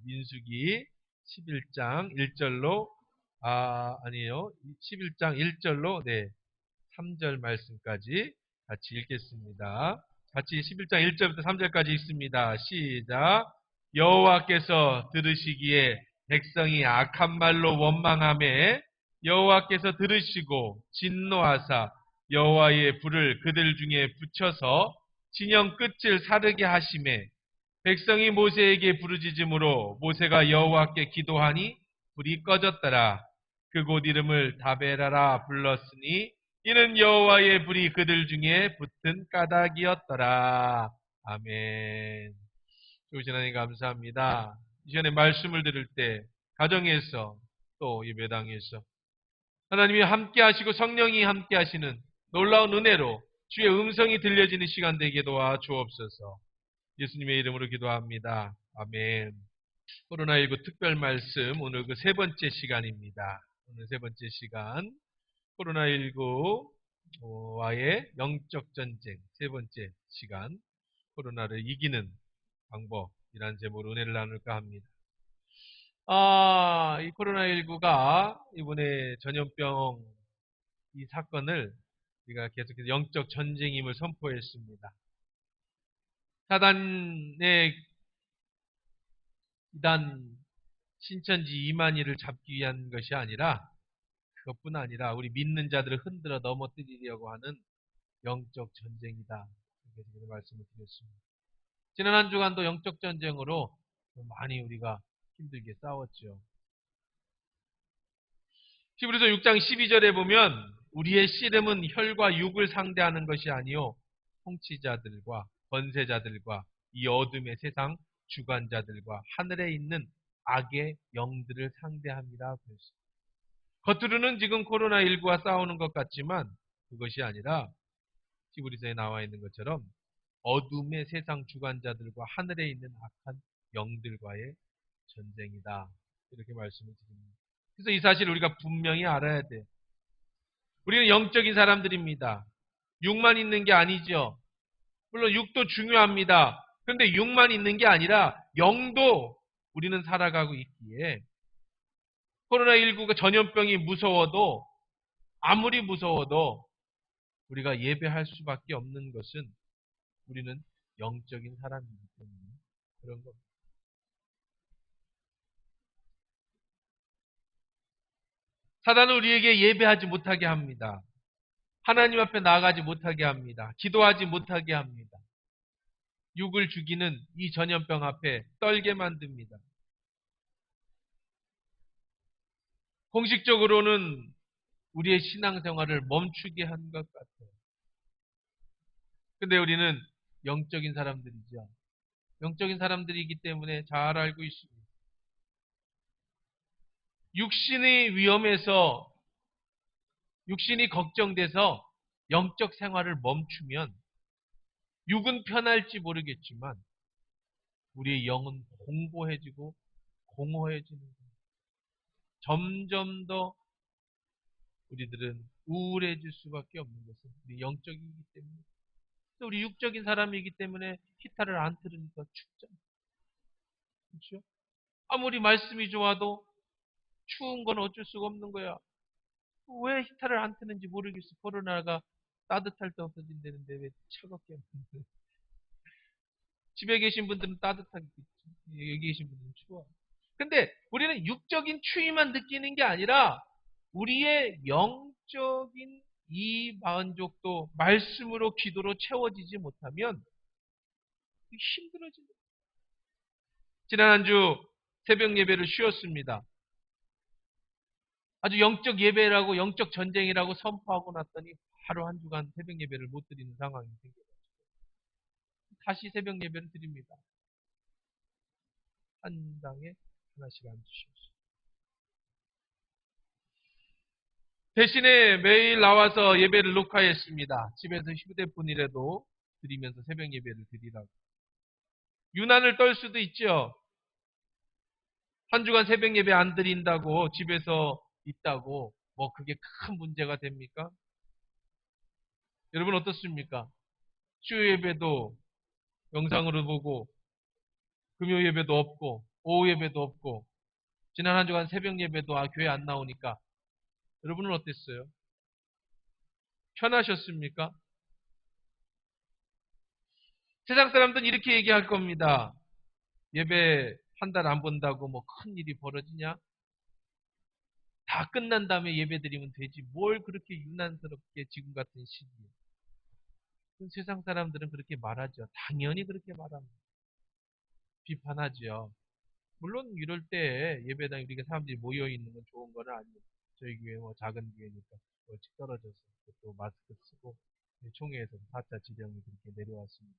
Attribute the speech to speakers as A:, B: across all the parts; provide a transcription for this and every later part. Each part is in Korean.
A: 민수기 11장 1절로 아니에요. 11장 1절로 3절 말씀까지 같이 읽겠습니다. 같이 11장 1절부터 3절까지 읽습니다. 시작. 여호와께서 들으시기에 백성이 악한 말로 원망하매 여호와께서 들으시고 진노하사 여호와의 불을 그들 중에 붙여서 진영 끝을 사르게 하시매 백성이 모세에게 부르짖음으로 모세가 여호와께 기도하니 불이 꺼졌더라. 그곳 이름을 다베라라 불렀으니 이는 여호와의 불이 그들 중에 붙은 까닭이었더라. 아멘. 좋으신 하나님 감사합니다. 이 시간에 말씀을 들을 때 가정에서 또 예배당에서 하나님이 함께 하시고 성령이 함께 하시는 놀라운 은혜로 주의 음성이 들려지는 시간 되게 도와 주옵소서. 예수님의 이름으로 기도합니다. 아멘. 코로나19 특별 말씀 오늘 그 세 번째 시간입니다. 오늘 세 번째 시간 코로나19와의 영적 전쟁 세 번째 시간 코로나를 이기는 방법이라는 제목으로 은혜를 나눌까 합니다. 이 코로나19가 이번에 전염병 이 사건을 우리가 계속해서 영적 전쟁임을 선포했습니다. 사단의 이단 신천지 이만희를 잡기 위한 것이 아니라 그것뿐 아니라 우리 믿는 자들을 흔들어 넘어뜨리려고 하는 영적 전쟁이다. 이렇게 말씀을 드렸습니다. 지난 한 주간도 영적 전쟁으로 많이 우리가 힘들게 싸웠죠. 히브리서 6장 12절에 보면 우리의 씨름은 혈과 육을 상대하는 것이 아니요 통치자들과 권세자들과 이 어둠의 세상 주관자들과 하늘에 있는 악의 영들을 상대합니다. 겉으로는 지금 코로나19와 싸우는 것 같지만 그것이 아니라 히브리서에 나와 있는 것처럼 어둠의 세상 주관자들과 하늘에 있는 악한 영들과의 전쟁이다. 이렇게 말씀을 드립니다. 그래서 이 사실을 우리가 분명히 알아야 돼. 우리는 영적인 사람들입니다. 육만 있는 게 아니죠. 물론 육도 중요합니다. 그런데 육만 있는 게 아니라 영도 우리는 살아가고 있기에 코로나19가 전염병이 무서워도 아무리 무서워도 우리가 예배할 수밖에 없는 것은 우리는 영적인 사람이기 때문에 그런 겁니다. 사단은 우리에게 예배하지 못하게 합니다. 하나님 앞에 나아가지 못하게 합니다. 기도하지 못하게 합니다. 육을 죽이는 이 전염병 앞에 떨게 만듭니다. 공식적으로는 우리의 신앙생활을 멈추게 한 것 같아요. 근데 우리는 영적인 사람들이죠. 영적인 사람들이기 때문에 잘 알고 있습니다. 육신의 위험에서 육신이 걱정돼서 영적 생활을 멈추면 육은 편할지 모르겠지만 우리의 영은 공고해지고 공허해지는 거예요. 점점 더 우리들은 우울해질 수밖에 없는 것은 우리 영적이기 때문에 또 우리 육적인 사람이기 때문에 히타를 안 틀으니까 춥잖아요. 그렇죠? 아무리 말씀이 좋아도 추운 건 어쩔 수가 없는 거야. 왜 히타를 안 트는지 모르겠어. 코로나가 따뜻할 때 없어진다는데 왜 차갑게 하는데. 집에 계신 분들은 따뜻하게 있지. 여기 계신 분들은 추워. 근데 우리는 육적인 추위만 느끼는 게 아니라 우리의 영적인 이 만족도 말씀으로 기도로 채워지지 못하면 힘들어집니다. 지난 한 주 새벽 예배를 쉬었습니다. 아주 영적 예배라고 영적 전쟁이라고 선포하고 났더니 바로 한 주간 새벽 예배를 못 드리는 상황이 생겨요. 다시 새벽 예배를 드립니다. 한 당에 하나씩 앉으십시오. 대신에 매일 나와서 예배를 녹화했습니다. 집에서 휴대폰이라도 드리면서 새벽 예배를 드리라고. 유난을 떨 수도 있죠. 한 주간 새벽 예배 안 드린다고 집에서 있다고 뭐 그게 큰 문제가 됩니까? 여러분 어떻습니까? 주요 예배도 영상으로 보고 금요 예배도 없고 오후 예배도 없고 지난 한 주간 새벽 예배도 교회 안 나오니까 여러분은 어땠어요? 편하셨습니까? 세상 사람들은 이렇게 얘기할 겁니다. 예배 한 달 안 본다고 뭐 큰 일이 벌어지냐? 다 끝난 다음에 예배 드리면 되지. 뭘 그렇게 유난스럽게 지금 같은 시기에. 세상 사람들은 그렇게 말하죠. 당연히 그렇게 말합니다. 비판하죠. 물론 이럴 때 예배당에 우리가 사람들이 모여 있는 건 좋은 건 아니에요. 저희 교회 뭐 작은 교회니까 멀찍 떨어져서 또 마스크 쓰고 총회에서 4차 지령이 그렇게 내려왔습니다.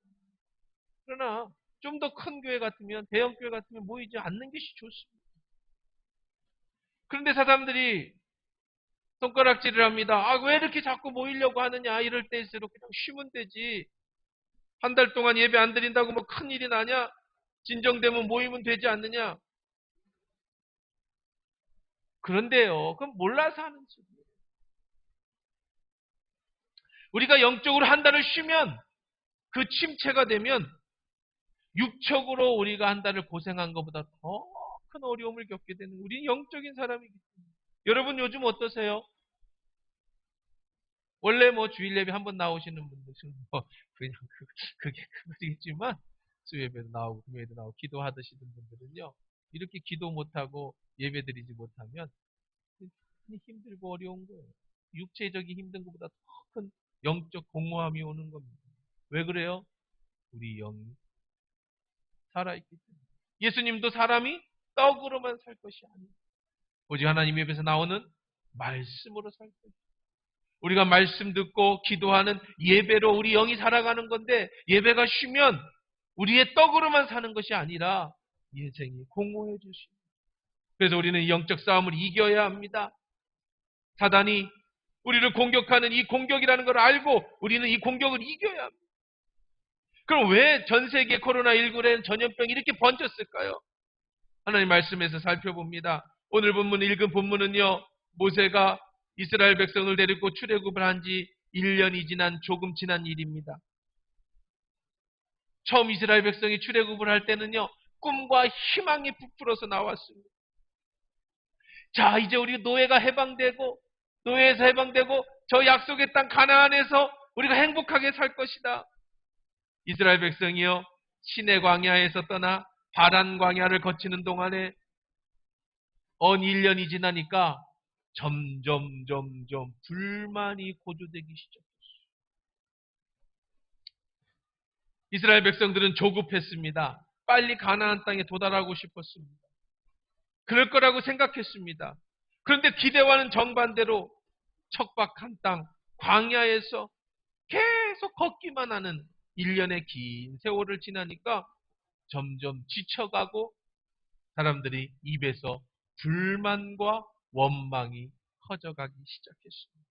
A: 그러나 좀 더 큰 교회 같으면 대형 교회 같으면 모이지 않는 것이 좋습니다. 그런데 사람들이 손가락질을 합니다. 왜 이렇게 자꾸 모이려고 하느냐. 이럴 때일수록 그냥 쉬면 되지. 한 달 동안 예배 안 드린다고 뭐 큰일이 나냐? 진정되면 모이면 되지 않느냐? 그런데요. 그럼 몰라서 하는 소리예요. 우리가 영적으로 한 달을 쉬면 그 침체가 되면 육적으로 우리가 한 달을 고생한 것보다 더 큰 어려움을 겪게 되는 우리 영적인 사람이기 때문에. 여러분 요즘 어떠세요? 원래 뭐 주일 예배 한번 나오시는 분들은 뭐 그냥 그게 그거겠지만 수예배도 나오고 금요일도 나오고 기도하시는 분들은요. 이렇게 기도 못하고 예배 드리지 못하면 힘들고 어려운 거예요. 육체적인 힘든 것보다 더 큰 영적 공허함이 오는 겁니다. 왜 그래요? 우리 영이 살아있기 때문에. 예수님도 사람이 떡으로만 살 것이 아니에요. 오직 하나님 입에서 나오는 말씀으로 살 것이에요. 우리가 말씀 듣고 기도하는 예배로 우리 영이 살아가는 건데 예배가 쉬면 우리의 떡으로만 사는 것이 아니라 예생이 공허해 주십니다. 그래서 우리는 이 영적 싸움을 이겨야 합니다. 사단이 우리를 공격하는 이 공격이라는 걸 알고 우리는 이 공격을 이겨야 합니다. 그럼 왜 전 세계 코로나19라는 전염병이 이렇게 번졌을까요? 하나님 말씀에서 살펴봅니다. 오늘 본문 읽은 본문은요. 모세가 이스라엘 백성을 데리고 출애굽을 한 지 1년이 지난 조금 지난 일입니다. 처음 이스라엘 백성이 출애굽을 할 때는요. 꿈과 희망이 부풀어서 나왔습니다. 자, 이제 우리 노예가 해방되고 노예에서 해방되고 저 약속의 땅 가나안에서 우리가 행복하게 살 것이다. 이스라엘 백성이요. 시내 광야에서 떠나 바란 광야를 거치는 동안에 1년이 지나니까 점점 불만이 고조되기 시작했어요. 이스라엘 백성들은 조급했습니다. 빨리 가나안 땅에 도달하고 싶었습니다. 그럴 거라고 생각했습니다. 그런데 기대와는 정반대로 척박한 땅, 광야에서 계속 걷기만 하는 1년의 긴 세월을 지나니까 점점 지쳐가고 사람들이 입에서 불만과 원망이 커져가기 시작했습니다.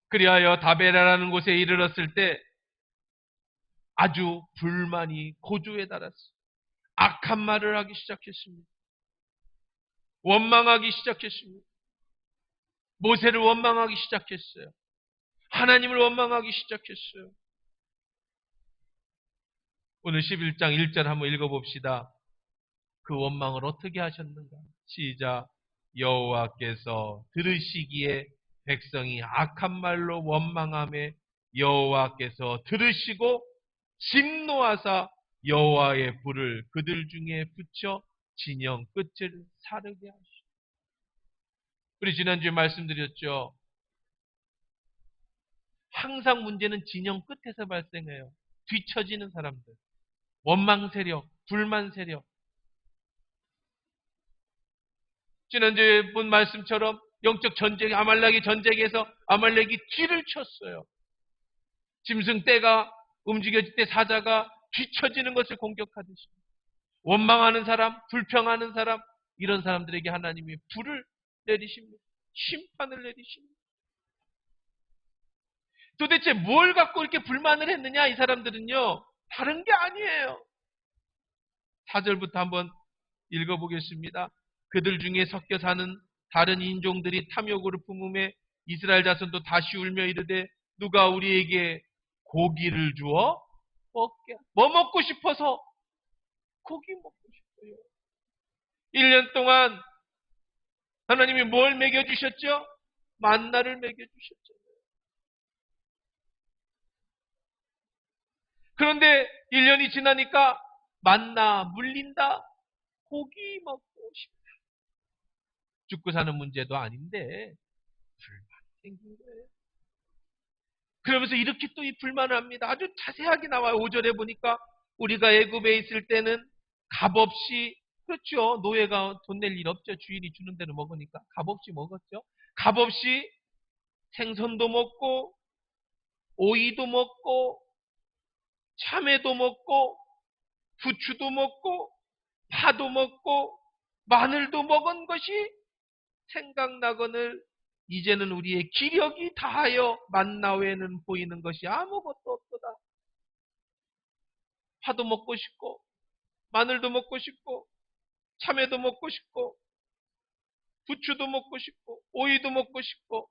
A: 그리하여 다베라라는 곳에 이르렀을 때 아주 불만이 고조에 달았어요. 악한 말을 하기 시작했습니다. 원망하기 시작했습니다. 모세를 원망하기 시작했어요. 하나님을 원망하기 시작했어요. 오늘 11장 1절 한번 읽어봅시다. 그 원망을 어떻게 하셨는가? 시작. 여호와께서 들으시기에 백성이 악한 말로 원망하며 여호와께서 들으시고 진노하사 여호와의 불을 그들 중에 붙여 진영 끝을 사르게 하시고. 우리 지난주에 말씀드렸죠. 항상 문제는 진영 끝에서 발생해요. 뒤처지는 사람들, 원망 세력, 불만 세력. 지난주에 본 말씀처럼 영적 전쟁, 아말렉의 전쟁에서 아말렉이 뒤를 쳤어요. 짐승 떼가 움직여질 때 사자가 뒤처지는 것을 공격하듯이 원망하는 사람, 불평하는 사람, 이런 사람들에게 하나님이 불을 내리십니다. 심판을 내리십니다. 도대체 뭘 갖고 이렇게 불만을 했느냐? 이 사람들은요. 다른 게 아니에요. 4절부터 한번 읽어보겠습니다. 그들 중에 섞여 사는 다른 인종들이 탐욕으로 품음에 이스라엘 자손도 다시 울며 이르되 누가 우리에게 고기를 주어 먹게 뭐 먹고 싶어서 고기 먹고 싶어요. 1년 동안 하나님이 뭘 먹여주셨죠? 만나를 먹여주셨죠. 그런데 1년이 지나니까 만나 물린다. 고기 먹고 싶다. 죽고 사는 문제도 아닌데 불만이 생긴 거예요. 그러면서 이렇게 또 이 불만을 합니다. 아주 자세하게 나와요. 5절에 보니까 우리가 애굽에 있을 때는 값없이, 그렇죠. 노예가 돈 낼 일 없죠. 주인이 주는 대로 먹으니까 값없이 먹었죠. 값없이 생선도 먹고 오이도 먹고 참외도 먹고 부추도 먹고 파도 먹고 마늘도 먹은 것이 생각나거늘 이제는 우리의 기력이 다하여 만나 외에는 보이는 것이 아무것도 없도다. 파도 먹고 싶고 마늘도 먹고 싶고 참외도 먹고 싶고 부추도 먹고 싶고 오이도 먹고 싶고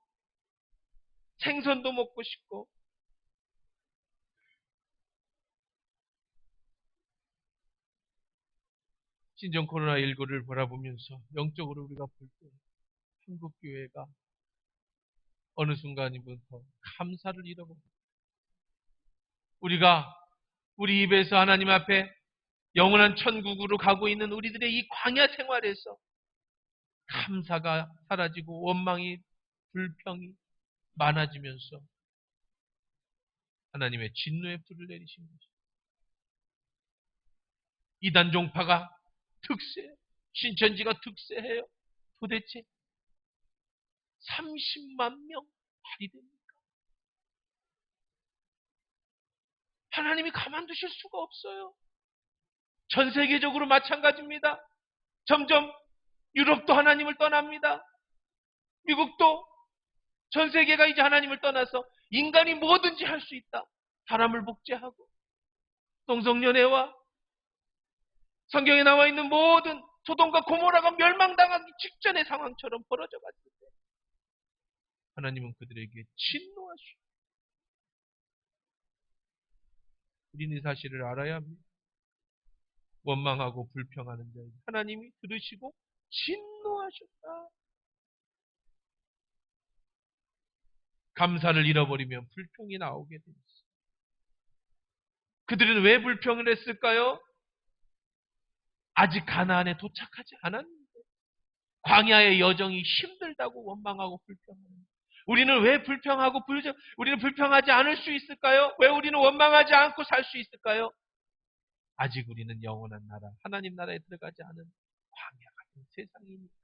A: 생선도 먹고 싶고. 신종 코로나19를 바라보면서 영적으로 우리가 볼 때 한국교회가 어느 순간부터 감사를 잃어버립니다. 우리가 우리 입에서 하나님 앞에 영원한 천국으로 가고 있는 우리들의 이 광야 생활에서 감사가 사라지고 원망이, 불평이 많아지면서 하나님의 진노의 불을 내리신 것입니다. 이단 종파가 특세, 신천지가 특세해요. 도대체 30만 명 말이 됩니까? 하나님이 가만두실 수가 없어요. 전 세계적으로 마찬가지입니다. 점점 유럽도 하나님을 떠납니다. 미국도 전 세계가 이제 하나님을 떠나서 인간이 뭐든지 할 수 있다. 사람을 복제하고 동성연애와 성경에 나와 있는 모든 소돔과 고모라가 멸망당하기 직전의 상황처럼 벌어져 갔을 때 하나님은 그들에게 진노하시고, 우리는 이 사실을 알아야 합니다. 원망하고 불평하는 자에게 하나님이 들으시고 진노하셨다. 감사를 잃어버리면 불평이 나오게 되어 있습니다. 그들은 왜 불평을 했을까요? 아직 가나안에 도착하지 않았는데 광야의 여정이 힘들다고 원망하고 불평합니다. 우리는 왜 불평하고 우리는 불평하지 않을 수 있을까요? 왜 우리는 원망하지 않고 살 수 있을까요? 아직 우리는 영원한 나라, 하나님 나라에 들어가지 않은 광야 같은 세상이니까.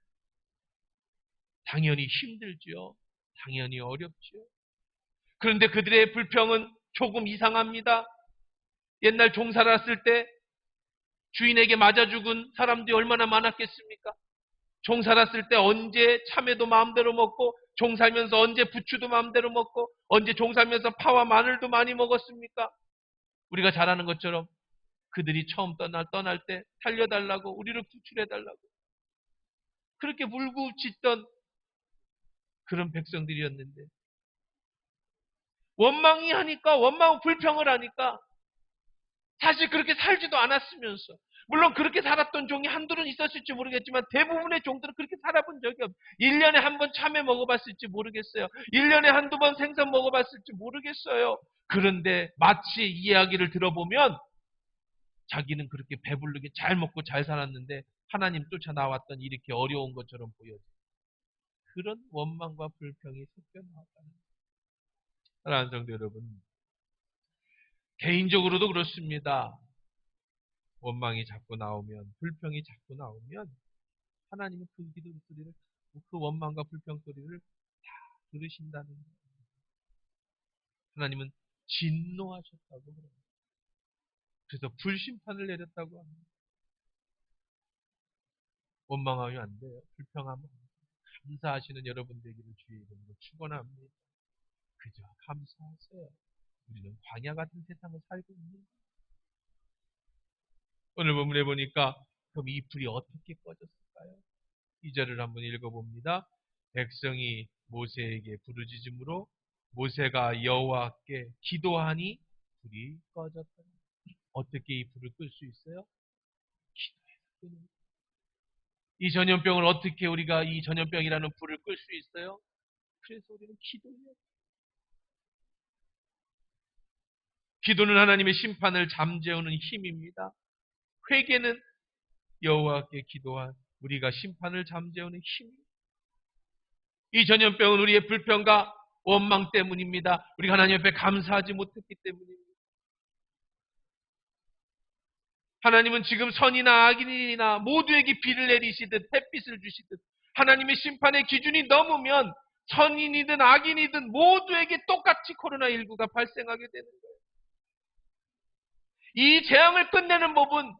A: 당연히 힘들지요. 당연히 어렵지요. 그런데 그들의 불평은 조금 이상합니다. 옛날 종 살았을 때 주인에게 맞아 죽은 사람들이 얼마나 많았겠습니까? 종 살았을 때 언제 참외도 마음대로 먹고, 종 살면서 언제 부추도 마음대로 먹고, 언제 종 살면서 파와 마늘도 많이 먹었습니까? 우리가 잘 아는 것처럼 그들이 처음 떠날 때 살려달라고, 우리를 구출해달라고 그렇게 울부짖던 그런 백성들이었는데, 원망하고 불평을 하니까 사실 그렇게 살지도 않았으면서, 물론 그렇게 살았던 종이 한둘은 있었을지 모르겠지만 대부분의 종들은 그렇게 살아본 적이 없어요. 1년에 한 번 참외 먹어봤을지 모르겠어요. 1년에 한두 번 생선 먹어봤을지 모르겠어요. 그런데 마치 이 이야기를 들어보면 자기는 그렇게 배부르게 잘 먹고 잘 살았는데 하나님 쫓아나왔던 이렇게 어려운 것처럼 보여져요. 그런 원망과 불평이 섞여 나왔다는 거예요. 사랑하는 성도 여러분, 개인적으로도 그렇습니다. 원망이 자꾸 나오면, 불평이 자꾸 나오면 하나님은 그 기도 소리를, 그 원망과 불평 소리를 다 들으신다는 거예요. 하나님은 진노하셨다고 그래요. 그래서 불심판을 내렸다고 합니다. 원망하면 안 돼요. 불평하면 안 돼요. 감사하시는 여러분 되기를 주의 이름으로 축원합니다. 그저 감사하세요. 우리는 광야 같은 세상을 살고 있는 거예요. 오늘 본문에 보니까 그럼 이 불이 어떻게 꺼졌을까요? 2절을 한번 읽어봅니다. 백성이 모세에게 부르짖음으로 모세가 여호와께 기도하니 불이 꺼졌다. 어떻게 이 불을 끌 수 있어요? 기도해서 이 전염병을 어떻게 우리가 이 전염병이라는 불을 끌 수 있어요? 그래서 우리는 기도해요. 기도는 하나님의 심판을 잠재우는 힘입니다. 회개는 여호와께 기도한 우리가 심판을 잠재우는 힘입니다. 이 전염병은 우리의 불평과 원망 때문입니다. 우리가 하나님 앞에 감사하지 못했기 때문입니다. 하나님은 지금 선이나 악인이나 모두에게 비를 내리시듯 햇빛을 주시듯 하나님의 심판의 기준이 넘으면 선인이든 악인이든 모두에게 똑같이 코로나19가 발생하게 되는 거예요. 이 재앙을 끝내는 법은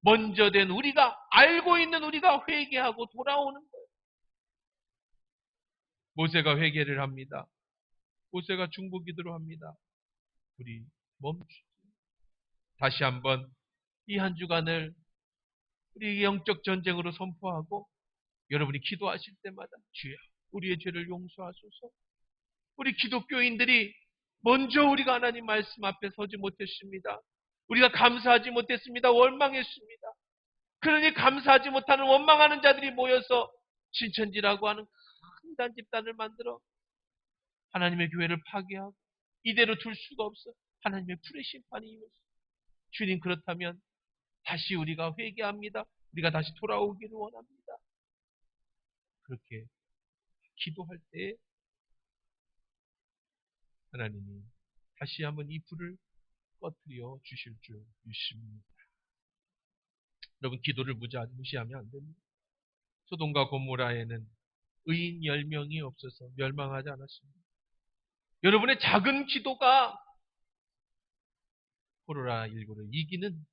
A: 먼저 된 우리가 알고 있는 우리가 회개하고 돌아오는 거예요. 모세가 회개를 합니다. 모세가 중보기도를 합니다. 우리 멈추지. 다시 한번 이 한 주간을 우리 영적 전쟁으로 선포하고 여러분이 기도하실 때마다 주여 우리의 죄를 용서하소서. 우리 기독교인들이 먼저 우리가 하나님 말씀 앞에 서지 못했습니다. 우리가 감사하지 못했습니다. 원망했습니다. 그러니 감사하지 못하는 원망하는 자들이 모여서 신천지라고 하는 큰 집단을 만들어 하나님의 교회를 파괴하고 이대로 둘 수가 없어. 하나님의 불의 심판이 임했어. 주님 그렇다면 다시 우리가 회개합니다. 우리가 다시 돌아오기를 원합니다. 그렇게 기도할 때 하나님이 다시 한번 이 불을 꺼뜨려 주실 줄 믿습니다. 여러분 기도를 무시하면 안 됩니다. 소돔과 고모라에는 의인 10명이 없어서 멸망하지 않았습니다. 여러분의 작은 기도가 코로나19를 이기는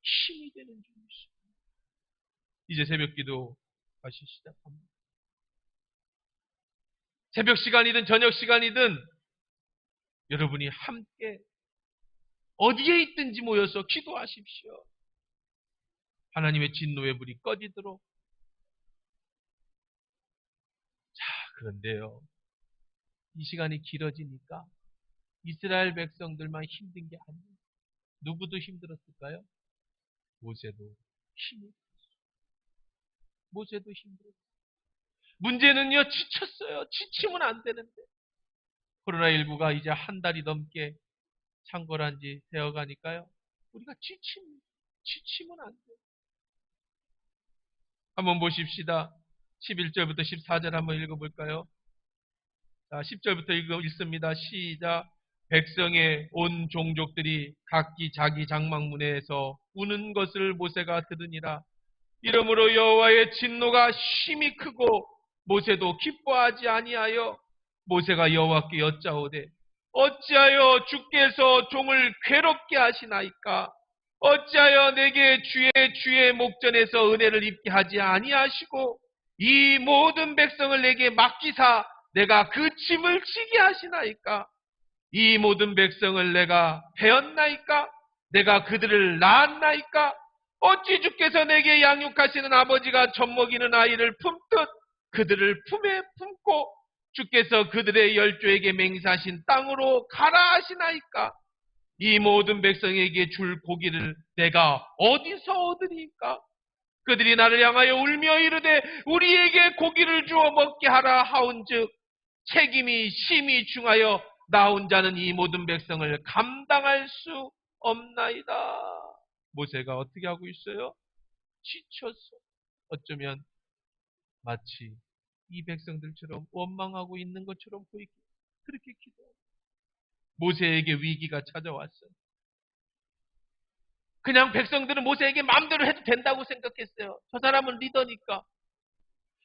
A: 힘이 되는 줄 믿습니다. 이제 새벽 기도 다시 시작합니다. 새벽 시간이든 저녁 시간이든 여러분이 함께 어디에 있든지 모여서 기도하십시오. 하나님의 진노의 불이 꺼지도록. 자, 그런데요. 이 시간이 길어지니까 이스라엘 백성들만 힘든 게 아니에요. 누구도 힘들었을까요? 모세도 힘이 들었어요. 모세도 힘들었어요. 문제는요, 지쳤어요. 지치면 안 되는데. 코로나19가 이제 한 달이 넘게 창궐한 지 되어 가니까요. 우리가 지치면 안 돼요. 한번 보십시다. 11절부터 14절 한번 읽어볼까요? 자, 10절부터 읽습니다. 시작. 백성의 온 종족들이 각기 자기 장막문에서 우는 것을 모세가 들으니라. 이러므로 여호와의 진노가 심히 크고 모세도 기뻐하지 아니하여 모세가 여호와께 여짜오되 어찌하여 주께서 종을 괴롭게 하시나이까? 어찌하여 내게 주의 목전에서 은혜를 입게 하지 아니하시고 이 모든 백성을 내게 맡기사 내가 그 짐을 지게 하시나이까? 이 모든 백성을 내가 배었나이까? 내가 그들을 낳았나이까? 어찌 주께서 내게 양육하시는 아버지가 젖먹이는 아이를 품듯 그들을 품에 품고 주께서 그들의 열조에게 맹세하신 땅으로 가라 하시나이까? 이 모든 백성에게 줄 고기를 내가 어디서 얻으리까? 그들이 나를 향하여 울며 이르되 우리에게 고기를 주어 먹게 하라 하온즉 책임이 심히 중하여 나 혼자는 이 모든 백성을 감당할 수 없나이다. 모세가 어떻게 하고 있어요? 지쳤어. 어쩌면 마치 이 백성들처럼 원망하고 있는 것처럼 보이고 그렇게 기도해요. 모세에게 위기가 찾아왔어요. 그냥 백성들은 모세에게 마음대로 해도 된다고 생각했어요. 저 사람은 리더니까.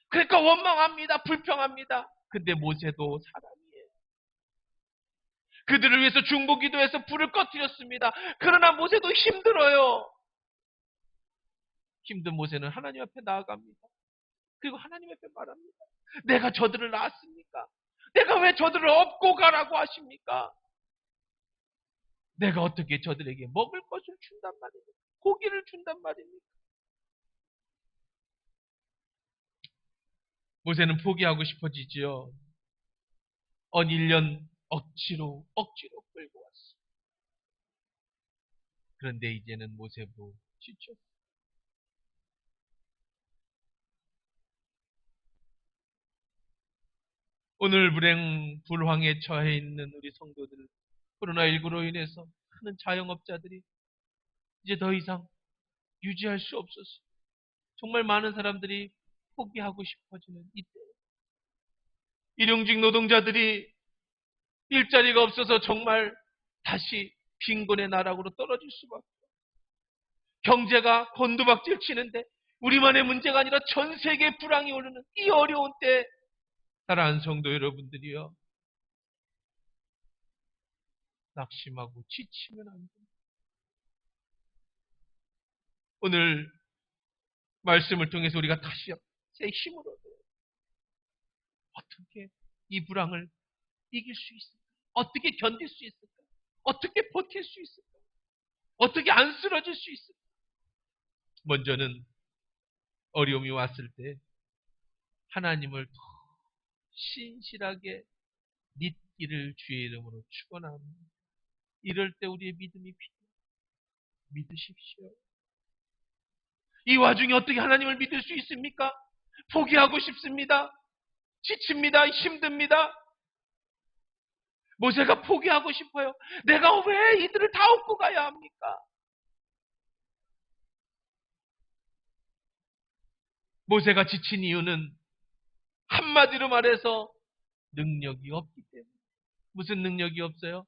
A: 그러니까 원망합니다. 불평합니다. 근데 모세도 사람이에요. 그들을 위해서 중보기도해서 불을 꺼뜨렸습니다. 그러나 모세도 힘들어요. 힘든 모세는 하나님 앞에 나아갑니다. 그리고 하나님 앞에 말합니다. 내가 저들을 낳았습니까? 내가 왜 저들을 업고 가라고 하십니까? 내가 어떻게 저들에게 먹을 것을 준단 말입니까? 고기를 준단 말입니까? 모세는 포기하고 싶어지지요. 1년 억지로 끌고 왔어. 그런데 이제는 모세도 지쳤어. 오늘 불황에 처해 있는 우리 성도들, 코로나19로 인해서 많은 자영업자들이 이제 더 이상 유지할 수 없어서 정말 많은 사람들이 포기하고 싶어지는 이때, 일용직 노동자들이 일자리가 없어서 정말 다시 빈곤의 나락으로 떨어질 수밖에, 경제가 곤두박질 치는데 우리만의 문제가 아니라 전 세계 불황이 오르는 이 어려운 때, 사랑하는 성도 여러분들이여, 낙심하고 지치면 안 됩니다. 오늘 말씀을 통해서 우리가 다시 새 힘으로 어떻게 이 불황을 이길 수 있을까? 어떻게 견딜 수 있을까? 어떻게 버틸 수 있을까? 어떻게 안 쓰러질 수 있을까? 먼저는 어려움이 왔을 때 하나님을 더 신실하게 믿기를 주의 이름으로 축원합니다. 이럴 때 우리의 믿음이 필요해요. 믿으십시오. 이 와중에 어떻게 하나님을 믿을 수 있습니까? 포기하고 싶습니다. 지칩니다. 힘듭니다. 모세가 포기하고 싶어요. 내가 왜 이들을 다 업고 가야 합니까? 모세가 지친 이유는 한마디로 말해서 능력이 없기 때문에. 무슨 능력이 없어요?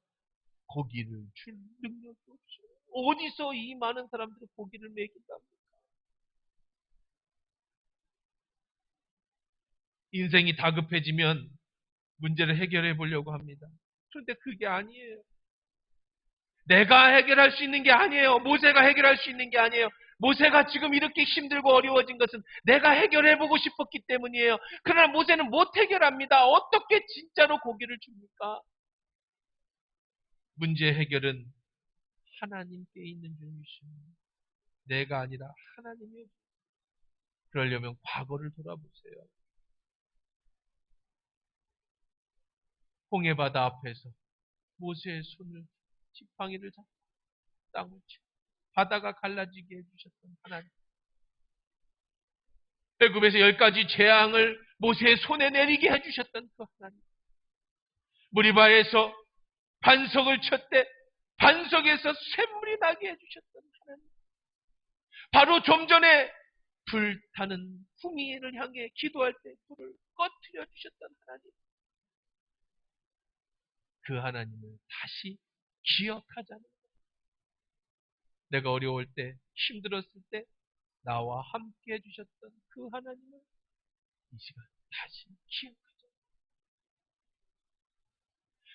A: 고기를 줄 능력이 없어요. 어디서 이 많은 사람들이 고기를 먹인답니까? 인생이 다급해지면 문제를 해결해 보려고 합니다. 그런데 그게 아니에요. 내가 해결할 수 있는 게 아니에요. 모세가 해결할 수 있는 게 아니에요. 모세가 지금 이렇게 힘들고 어려워진 것은 내가 해결해보고 싶었기 때문이에요. 그러나 모세는 못 해결합니다. 어떻게 진짜로 고기를 줍니까? 문제 해결은 하나님께 있는 줄 믿습니다. 내가 아니라 하나님이. 그러려면 과거를 돌아보세요. 홍해바다 앞에서 모세의 손을, 지팡이를 잡고 땅을 치고 바다가 갈라지게 해주셨던 하나님. 애굽에서 10가지 재앙을 모세의 손에 내리게 해주셨던 그 하나님. 무리바에서 반석을 쳤대 반석에서 샘물이 나게 해주셨던 하나님. 바로 좀 전에 불타는 후미를 향해 기도할 때 불을 꺼트려 주셨던 하나님. 그 하나님을 다시 기억하자는 거예요. 내가 어려울 때, 힘들었을 때 나와 함께 해주셨던 그 하나님을 이 시간 다시 기억하자.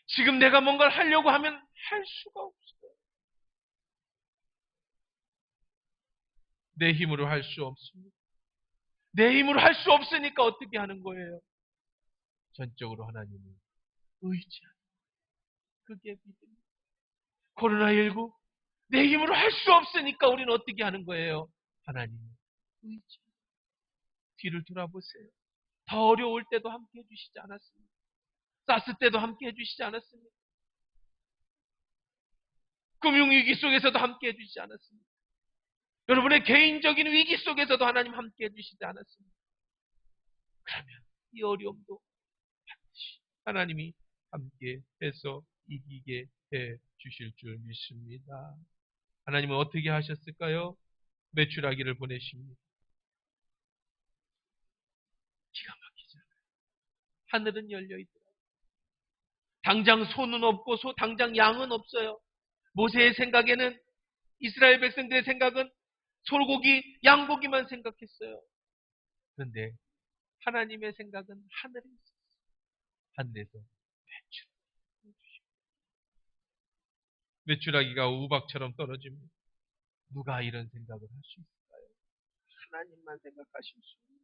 A: 지금 내가 뭔가를 하려고 하면 할 수가 없어요. 내 힘으로 할 수 없습니다. 내 힘으로 할 수 없으니까 어떻게 하는 거예요? 전적으로 하나님을 의지하는, 그게 믿음입니다. 코로나19 내 힘으로 할 수 없으니까 우리는 어떻게 하는 거예요? 하나님을 의지. 뒤를 돌아보세요. 더 어려울 때도 함께 해주시지 않았습니까? 쌌을 때도 함께 해주시지 않았습니까? 금융위기 속에서도 함께 해주시지 않았습니까? 여러분의 개인적인 위기 속에서도 하나님 함께 해주시지 않았습니까? 그러면 이 어려움도 반드시 하나님이 함께 해서 이기게 해 주실 줄 믿습니다. 하나님은 어떻게 하셨을까요? 메추라기를 보내십니다. 기가 막히잖아요. 하늘은 열려있더라고요. 당장 소는 없고 당장 양은 없어요. 모세의 생각에는, 이스라엘 백성들의 생각은 소고기, 양고기만 생각했어요. 그런데 하나님의 생각은 하늘에 있었어요. 하늘에서 메추라기가 우박처럼 떨어집니다. 누가 이런 생각을 할 수 있을까요? 하나님만 생각하실 수 있는.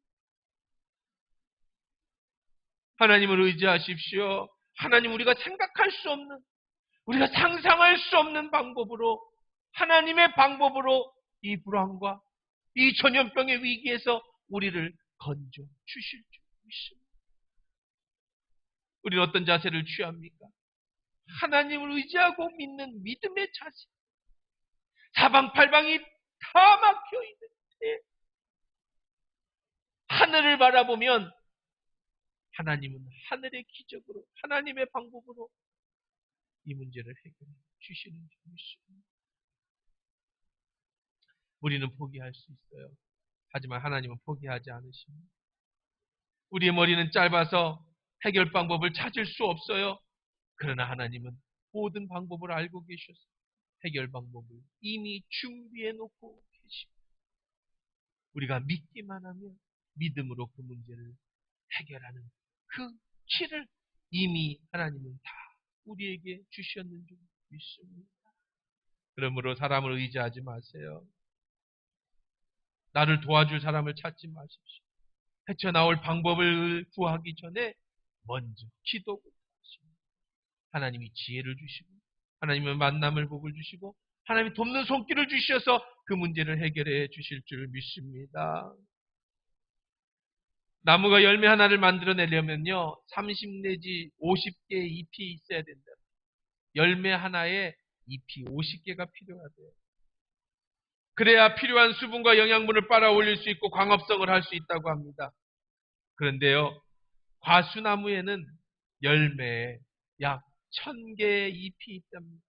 A: 하나님을 의지하십시오. 하나님, 우리가 생각할 수 없는, 우리가 상상할 수 없는 방법으로, 하나님의 방법으로 이 불황과 이 전염병의 위기에서 우리를 건져 주실 줄 믿습니다. 우리는 어떤 자세를 취합니까? 하나님을 의지하고 믿는 믿음의 자세. 사방팔방이 다 막혀 있는데 하늘을 바라보면 하나님은 하늘의 기적으로 하나님의 방법으로 이 문제를 해결해 주시는 줄 믿습니다. 우리는 포기할 수 있어요. 하지만 하나님은 포기하지 않으십니다. 우리의 머리는 짧아서 해결 방법을 찾을 수 없어요. 그러나 하나님은 모든 방법을 알고 계셔서 해결 방법을 이미 준비해 놓고 계십니다. 우리가 믿기만 하면 믿음으로 그 문제를 해결하는 그 길을 이미 하나님은 다 우리에게 주셨는 줄 믿습니다. 그러므로 사람을 의지하지 마세요. 나를 도와줄 사람을 찾지 마십시오. 헤쳐나올 방법을 구하기 전에 먼저 기도부터 하십니다. 하나님이 지혜를 주시고 하나님의 만남을 복을 주시고 하나님이 돕는 손길을 주셔서 그 문제를 해결해 주실 줄 믿습니다. 나무가 열매 하나를 만들어내려면요 30 내지 50개의 잎이 있어야 된다. 열매 하나에 잎이 50개가 필요하대요. 그래야 필요한 수분과 영양분을 빨아올릴 수 있고 광합성을 할 수 있다고 합니다. 그런데요 과수나무에는 열매에 약 1000개의 잎이 있답니다.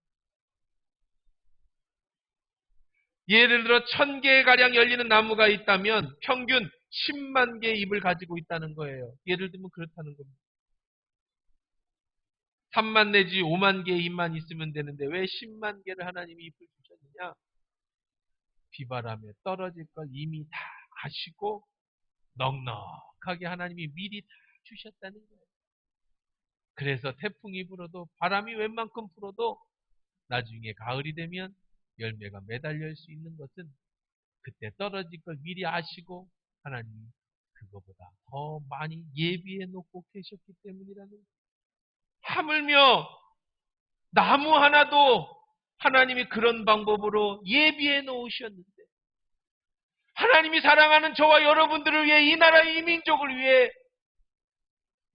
A: 예를 들어 1000개가량 열리는 나무가 있다면 평균 10만 개의 잎을 가지고 있다는 거예요. 예를 들면 그렇다는 겁니다. 3만 내지 5만 개의 잎만 있으면 되는데 왜 10만 개를 하나님이 잎을 주셨느냐? 비바람에 떨어질 걸 이미 다 아시고 넉넉하게 하나님이 미리 다 주셨다는 거예요. 그래서 태풍이 불어도 바람이 웬만큼 불어도 나중에 가을이 되면 열매가 매달릴 수 있는 것은 그때 떨어질 걸 미리 아시고 하나님이 그거보다 더 많이 예비해 놓고 계셨기 때문이라는 거예요. 하물며 나무 하나도 하나님이 그런 방법으로 예비해 놓으셨는데 하나님이 사랑하는 저와 여러분들을 위해 이 나라 이 민족을 위해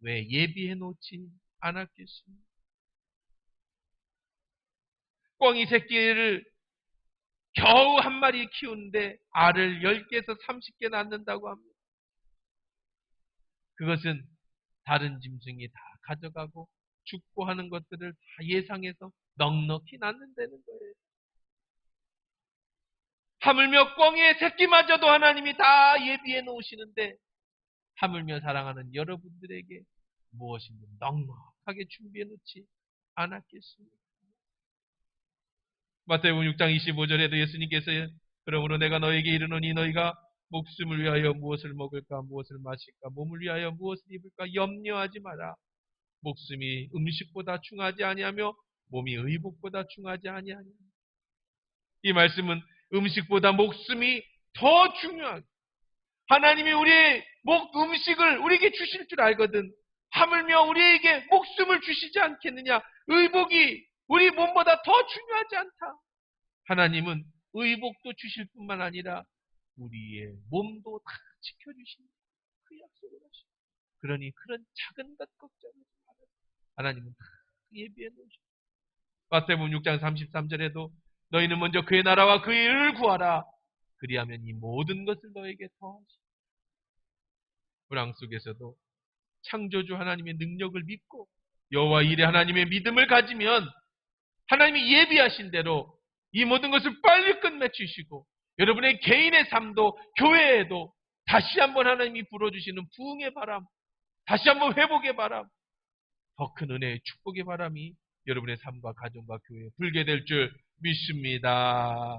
A: 왜 예비해 놓지 않았겠습니까? 꿩이 새끼를 겨우 한 마리 키우는데 알을 10개에서 30개 낳는다고 합니다. 그것은 다른 짐승이 다 가져가고 죽고 하는 것들을 다 예상해서 넉넉히 낳는다는 거예요. 하물며 꿩의 새끼마저도 하나님이 다 예비해 놓으시는데 하물며 사랑하는 여러분들에게 무엇인가 넉넉하게 준비해 놓지 않았겠습니까? 마태복음 6장 25절에도 예수님께서 그러므로 내가 너에게 이르노니 너희가 목숨을 위하여 무엇을 먹을까 무엇을 마실까 몸을 위하여 무엇을 입을까 염려하지 마라. 목숨이 음식보다 중하지 아니하며 몸이 의복보다 중하지 아니하니. 이 말씀은 음식보다 목숨이 더 중요하다. 하나님이 우리의 음식을 우리에게 주실 줄 알거든. 하물며 우리에게 목숨을 주시지 않겠느냐. 의복이 우리 몸보다 더 중요하지 않다. 하나님은 의복도 주실 뿐만 아니라 우리의 몸도 다 지켜주시는 그 약속을 하시고 그러니 그런 작은 것 걱정하지 말아요. 하나님은 다 예비해 놓으시고 마태복음 6장 33절에도 너희는 먼저 그의 나라와 그의 의를 구하라. 그리하면 이 모든 것을 너에게 더하시고 불황 속에서도 창조주 하나님의 능력을 믿고 여호와 일에 하나님의 믿음을 가지면 하나님이 예비하신 대로 이 모든 것을 빨리 끝맺히시고 여러분의 개인의 삶도 교회에도 다시 한번 하나님이 불어주시는 부흥의 바람, 다시 한번 회복의 바람, 더 큰 은혜의 축복의 바람이 여러분의 삶과 가정과 교회에 불게 될 줄 믿습니다.